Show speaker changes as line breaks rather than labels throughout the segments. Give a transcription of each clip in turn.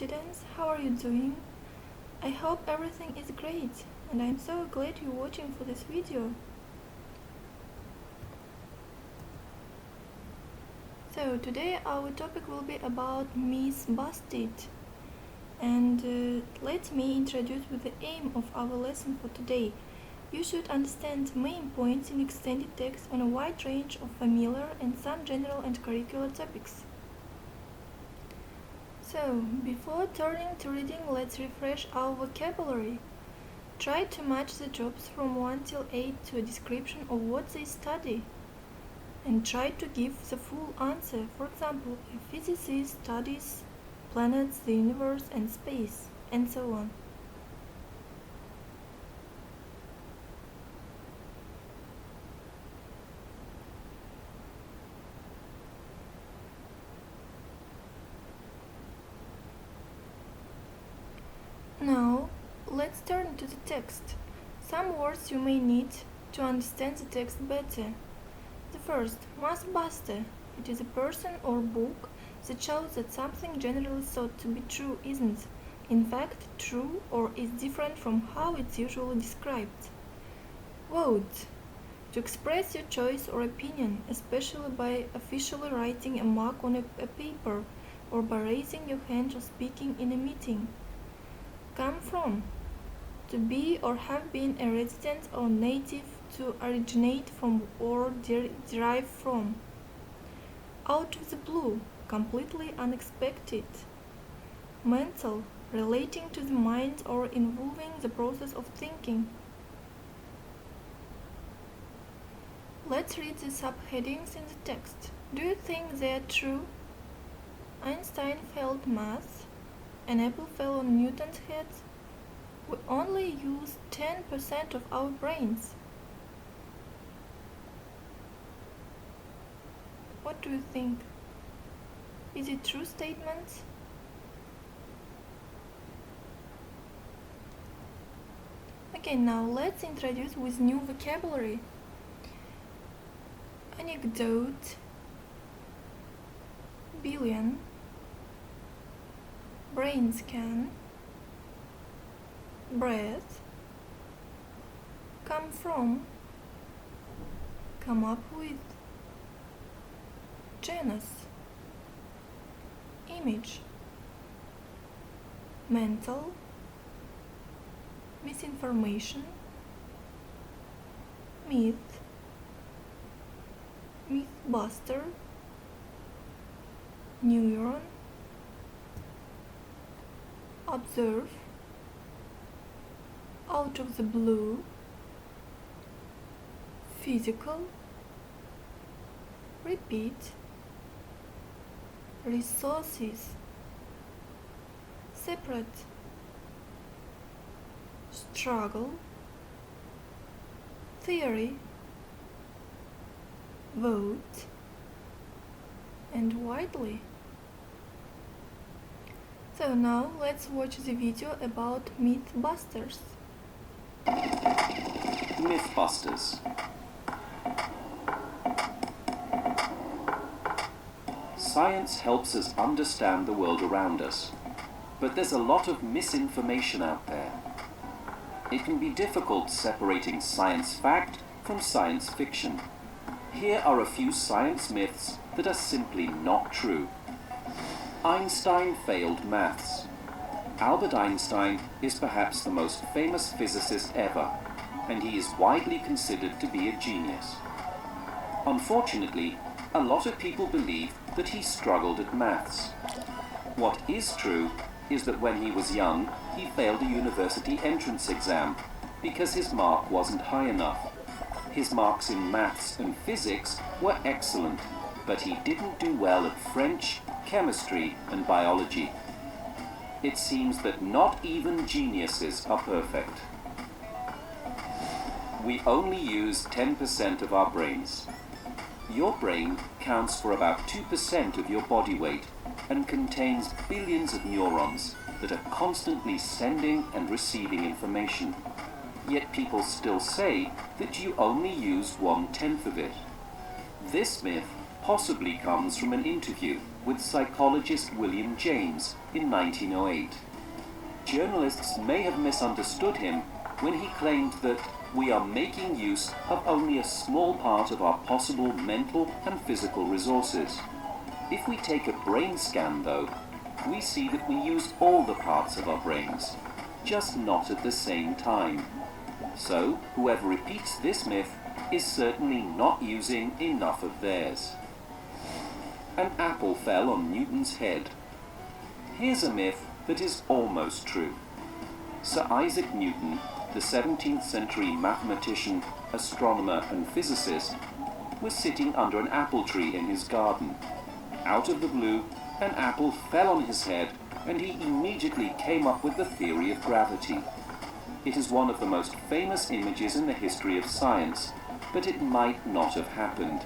students, how are you doing? I hope everything is great, and I'm so glad you're watching for this video. So today our topic will be about myths busted, and let me introduce with the aim of our lesson for today. You should understand the main points in extended text on a wide range of familiar and some general and curricular topics. So, before turning to reading, let's refresh our vocabulary. Try to match the jobs from 1 till 8 to a description of what they study. And try to give the full answer. For example, a physicist studies planets, the universe, and space, and so on. Now, let's turn to the text. Some words you may need to understand the text better. The first, mythbuster. It is a person or book that shows that something generally thought to be true isn't, in fact, true or is different from how it's usually described. Vote. To express your choice or opinion, especially by officially writing a mark on a paper or by raising your hand or speaking in a meeting. Come from. To be or have been a resident or native, to originate from or derive from. Out of the blue, completely unexpected. Mental, relating to the mind or involving the process of thinking. Let's read the subheadings in the text. Do you think they are true? Einstein failed math. An apple fell on Newton's head. We only use 10% of our brains. What do you think? Is it true statements? Okay, now let's introduce with new vocabulary. Anecdote, billion, brain scan, breath, come from, come up with, genus, image, mental, misinformation, myth, mythbuster, neuron, observe, out of the blue, physical, repeat, resources, separate, struggle, theory, vote, and widely. So now let's watch the video about mythbusters.
Mythbusters. Science helps us understand the world around us, but there's a lot of misinformation out there. It can be difficult separating science fact from science fiction. Here are a few science myths that are simply not true. Einstein failed maths. Albert Einstein is perhaps the most famous physicist ever, and he is widely considered to be a genius. Unfortunately, a lot of people believe that he struggled at maths. What is true is that when he was young, he failed a university entrance exam because his mark wasn't high enough. His marks in maths and physics were excellent, but he didn't do well at French, chemistry, and biology. It seems that not even geniuses are perfect. We only use 10% of our brains. Your brain counts for about 2% of your body weight and contains billions of neurons that are constantly sending and receiving information. Yet people still say that you only use 1/10 of it. This myth possibly comes from an interview with psychologist William James in 1908. Journalists may have misunderstood him when he claimed that we are making use of only a small part of our possible mental and physical resources. If we take a brain scan, though, we see that we use all the parts of our brains, just not at the same time. So, whoever repeats this myth is certainly not using enough of theirs. An apple fell on Newton's head. Here's a myth that is almost true. Sir Isaac Newton, the 17th century mathematician, astronomer and physicist, was sitting under an apple tree in his garden. Out of the blue, an apple fell on his head and he immediately came up with the theory of gravity. It is one of the most famous images in the history of science, but it might not have happened.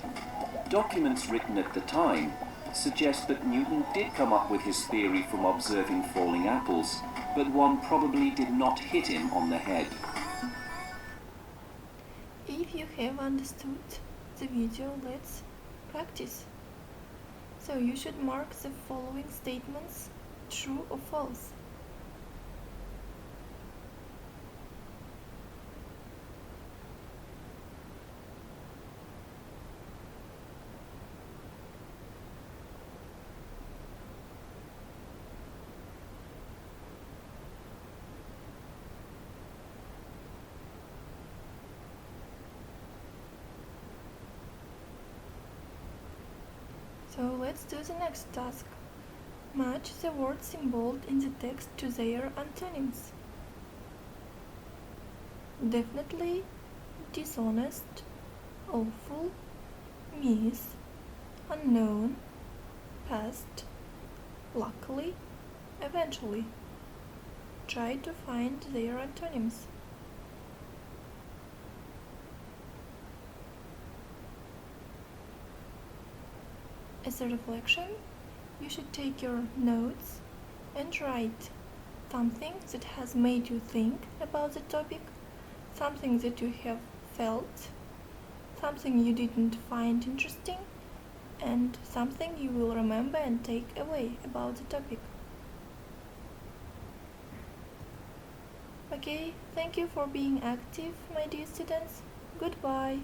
Documents written at the time suggest that Newton did come up with his theory from observing falling apples, but one probably did not hit him on the head.
If you have understood the video, let's practice. So you should mark the following statements true or false. So let's do the next task. Match the words symboled in the text to their antonyms. Definitely, dishonest, awful, miss, unknown, past, luckily, eventually. Try to find their antonyms. As a reflection, you should take your notes and write something that has made you think about the topic, something that you have felt, something you didn't find interesting, and something you will remember and take away about the topic. Okay, thank you for being active, my dear students. Goodbye.